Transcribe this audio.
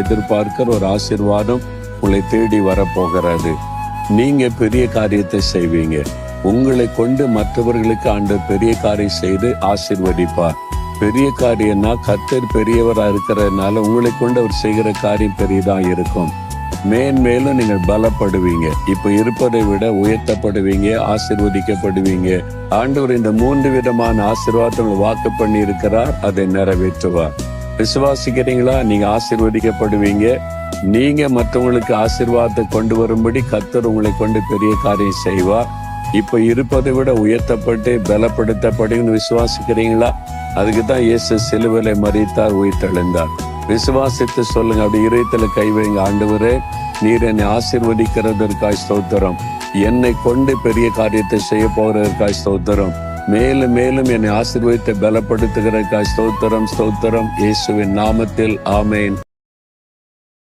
எதிர்பார்க்கிற ஒரு ஆசீர்வாதம் உங்களை தேடி வரப்போகிறது. நீங்க பெரிய காரியத்தை செய்வீங்க. உங்களை கொண்டு மற்றவர்களுக்கு ஆண்டவர் பெரிய காரியம் செய்து ஆசீர்வதிப்பார். பெரிய காரியம்னா கர்த்தர் பெரியவரா இருக்கிறதுனால உங்களை கொண்டு அவர் செய்கிற காரியம் பெரியதா இருக்கும். மேன்மேலும் நீங்கள் பலப்படுவீங்க. இப்ப இருப்பதை விட உயர்த்தப்படுவீங்க, ஆசீர்வதிக்கப்படுவீங்க. ஆண்டவர் இந்த 3 விதமான ஆசீர்வாதங்களை வாக்கு பண்ணி இருக்கிறார், அதை நிறைவேற்றுவார். விசுவாசிக்கிறீங்களா? நீங்க ஆசீர்வதிக்கப்படுவீங்க. நீங்க மற்றவங்களுக்கு ஆசீர்வாதத்தை கொண்டு வரும்படி கர்த்தர் உங்களை கொண்டு பெரிய காரியம் செய்வார். இப்ப இருப்பதை விட உயர்த்தப்பட்டு பலப்படுத்தப்படுன்னு விசுவாசிக்கிறீங்களா? அதுக்கு தான் இயேசு சிலுவையிலே மரித்தார், உயிர்த்தெழுந்தார். விசுவாசித்து சொல்லுங்க. அப்படி இதயத்துல கை வைங்க. ஆண்டவரே, நீர் என்னை ஆசீர்வதிக்கிறதற்காய் ஸ்தோத்திரம். என்னை கொண்டு பெரிய காரியத்தை செய்ய போகிறதற்காய் ஸ்தோத்திரம். மேலும் மேலும் என்னை ஆசீர்வதித்து பலப்படுத்துகிறதற்காய் ஸ்தோத்திரம். ஸ்தோத்திரம். இயேசுவின் நாமத்தில் ஆமேன்.